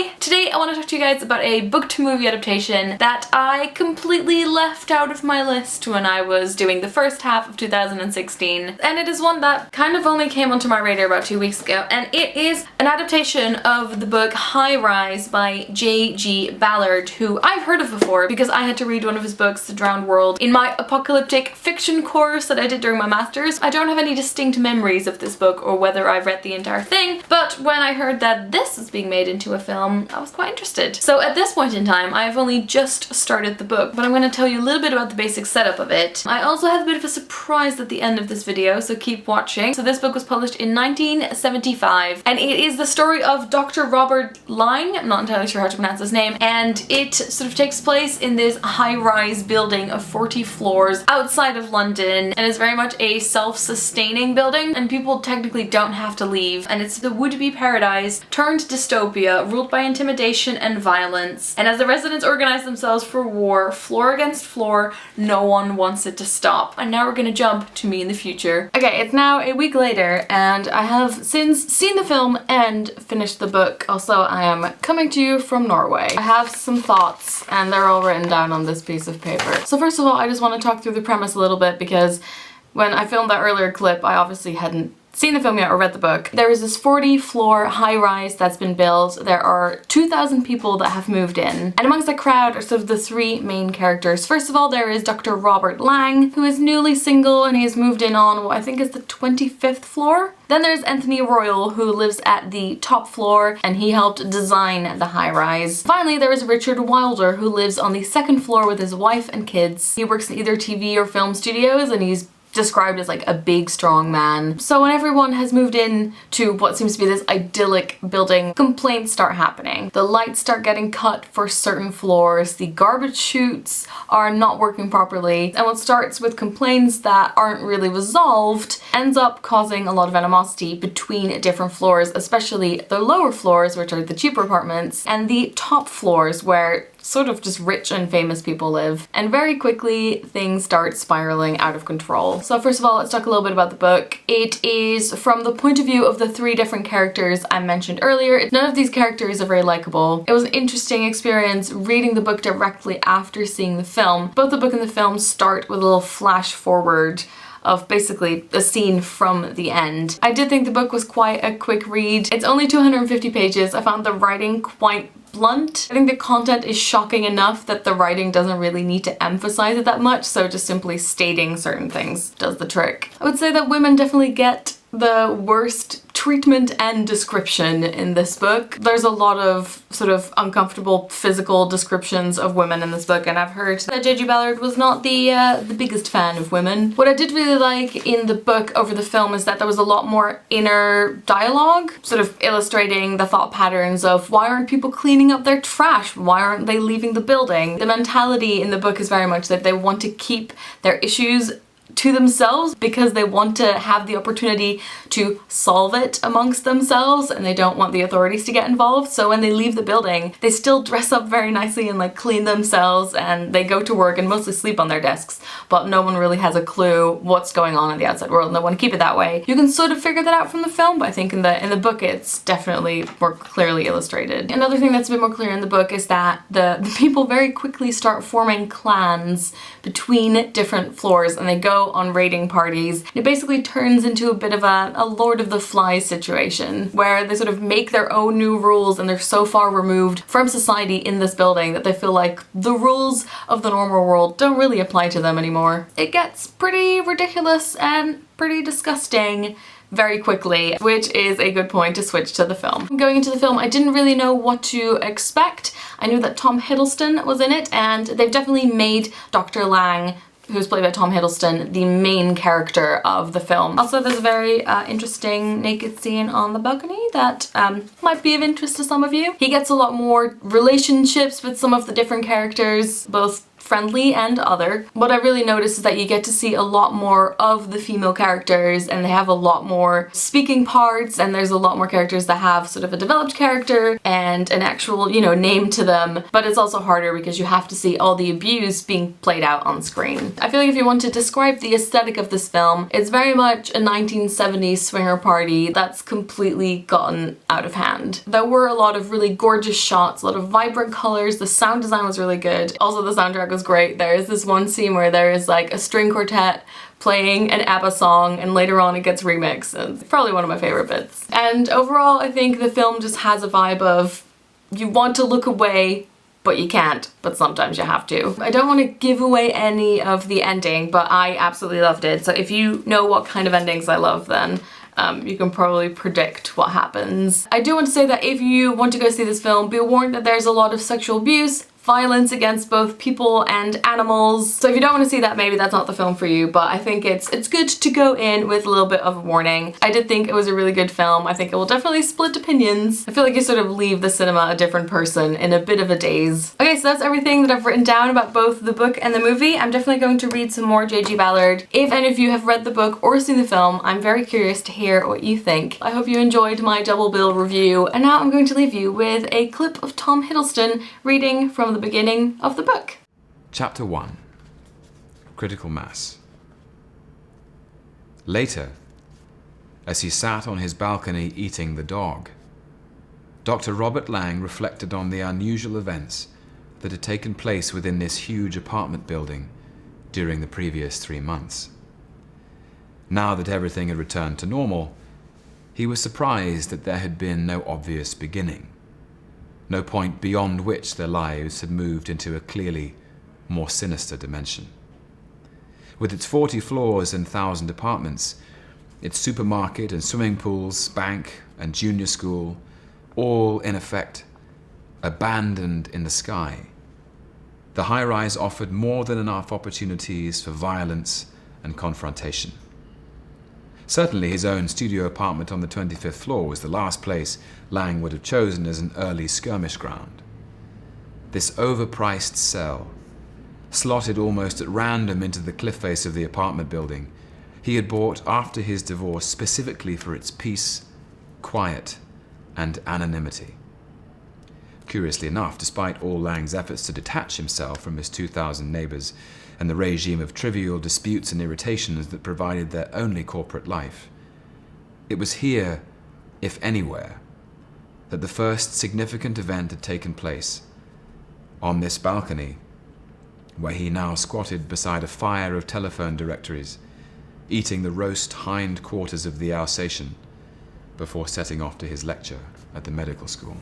Hi! Today I want to talk to you guys about a book-to-movie adaptation that I completely left out of my list when I was doing the first half of 2016, and it is one that kind of only came onto my radar about 2 weeks ago, and it is an adaptation of the book High Rise by J.G. Ballard, who I've heard of before because I had to read one of his books, The Drowned World, in my apocalyptic fiction course that I did during my master's. I don't have any distinct memories of this book or whether I've read the entire thing, but when I heard that this is being made into a film, I was quite interested. So at this point in time, I've only just started the book, but I'm going to tell you a little bit about the basic setup of it. I also have a bit of a surprise at the end of this video, so keep watching. So this book was published in 1975, and it is the story of Dr. Robert Lang, I'm not entirely sure how to pronounce his name, and it sort of takes place in this high-rise building of 40 floors outside of London, and is very much a self-sustaining building, and people technically don't have to leave, and it's the would-be paradise turned dystopia ruled by intimidation and violence. And as the residents organize themselves for war, floor against floor, no one wants it to stop. And now we're gonna jump to me in the future. Okay, it's now a week later, and I have since seen the film and finished the book. Also, I am coming to you from Norway. I have some thoughts, and they're all written down on this piece of paper. So first of all, I just want to talk through the premise a little bit, because when I filmed that earlier clip, I obviously hadn't seen the film yet or read the book. There is this 40-floor high-rise that's been built. There are 2,000 people that have moved in, and amongst the crowd are sort of the three main characters. First of all, there is Dr. Robert Lang, who is newly single, and he has moved in on what I think is the 25th floor. Then there's Anthony Royal, who lives at the top floor, and he helped design the high-rise. Finally, there is Richard Wilder, who lives on the second floor with his wife and kids. He works in either TV or film studios, and he's described as like a big strong man. So when everyone has moved in to what seems to be this idyllic building, complaints start happening. The lights start getting cut for certain floors, the garbage chutes are not working properly, and what starts with complaints that aren't really resolved ends up causing a lot of animosity between different floors, especially the lower floors, which are the cheaper apartments, and the top floors where sort of just rich and famous people live. And very quickly things start spiraling out of control. So first of all, let's talk a little bit about the book. It is from the point of view of the three different characters I mentioned earlier. None of these characters are very likable. It was an interesting experience reading the book directly after seeing the film. Both the book and the film start with a little flash forward of basically a scene from the end. I did think the book was quite a quick read. It's only 250 pages. I found the writing quite blunt. I think the content is shocking enough that the writing doesn't really need to emphasize it that much, so just simply stating certain things does the trick. I would say that women definitely get the worst treatment and description in this book. There's a lot of sort of uncomfortable physical descriptions of women in this book, and I've heard that J.G. Ballard was not the biggest fan of women. What I did really like in the book over the film is that there was a lot more inner dialogue, sort of illustrating the thought patterns of why aren't people cleaning up their trash? Why aren't they leaving the building? The mentality in the book is very much that they want to keep their issues to themselves because they want to have the opportunity to solve it amongst themselves, and they don't want the authorities to get involved. So when they leave the building, they still dress up very nicely and like clean themselves, and they go to work and mostly sleep on their desks, but no one really has a clue what's going on in the outside world, and they want to keep it that way. You can sort of figure that out from the film, but I think in the book it's definitely more clearly illustrated. Another thing that's a bit more clear in the book is that the people very quickly start forming clans between different floors, and they go on raiding parties. It basically turns into a bit of a Lord of the Flies situation, where they sort of make their own new rules, and they're so far removed from society in this building that they feel like the rules of the normal world don't really apply to them anymore. It gets pretty ridiculous and pretty disgusting very quickly, which is a good point to switch to the film. Going into the film, I didn't really know what to expect. I knew that Tom Hiddleston was in it, and they've definitely made Dr. Lang, who's played by Tom Hiddleston, the main character of the film. Also, there's a very interesting naked scene on the balcony that might be of interest to some of you. He gets a lot more relationships with some of the different characters, both friendly and other. What I really noticed is that you get to see a lot more of the female characters, and they have a lot more speaking parts, and there's a lot more characters that have sort of a developed character and an actual, you know, name to them, but it's also harder because you have to see all the abuse being played out on screen. I feel like if you want to describe the aesthetic of this film, it's very much a 1970s swinger party that's completely gotten out of hand. There were a lot of really gorgeous shots, a lot of vibrant colors, the sound design was really good. Also the soundtrack was great. There is this one scene where there is like a string quartet playing an ABBA song, and later on it gets remixed, and it's probably one of my favorite bits. And overall I think the film just has a vibe of you want to look away but you can't, but sometimes you have to. I don't want to give away any of the ending, but I absolutely loved it. So if you know what kind of endings I love, then you can probably predict what happens. I do want to say that if you want to go see this film, be warned that there's a lot of sexual abuse, violence against both people and animals. So if you don't want to see that, maybe that's not the film for you, but I think it's good to go in with a little bit of a warning. I did think it was a really good film. I think it will definitely split opinions. I feel like you sort of leave the cinema a different person in a bit of a daze. Okay, so that's everything that I've written down about both the book and the movie. I'm definitely going to read some more J.G. Ballard. If any of you have read the book or seen the film, I'm very curious to hear what you think. I hope you enjoyed my double bill review, and now I'm going to leave you with a clip of Tom Hiddleston reading from the beginning of the book. Chapter 1. Critical Mass. Later, as he sat on his balcony eating the dog, Dr. Robert Lang reflected on the unusual events that had taken place within this huge apartment building during the previous 3 months. Now that everything had returned to normal, he was surprised that there had been no obvious beginning. No point beyond which their lives had moved into a clearly more sinister dimension. With its 40 floors and 1,000 apartments, its supermarket and swimming pools, bank and junior school, all in effect abandoned in the sky, the high-rise offered more than enough opportunities for violence and confrontation. Certainly his own studio apartment on the 25th floor was the last place Lang would have chosen as an early skirmish ground. This overpriced cell, slotted almost at random into the cliff face of the apartment building, he had bought after his divorce specifically for its peace, quiet, and anonymity. Curiously enough, despite all Lang's efforts to detach himself from his 2,000 neighbors and the regime of trivial disputes and irritations that provided their only corporate life, it was here, if anywhere, that the first significant event had taken place. On this balcony, where he now squatted beside a fire of telephone directories, eating the roast hind quarters of the Alsatian before setting off to his lecture at the medical school.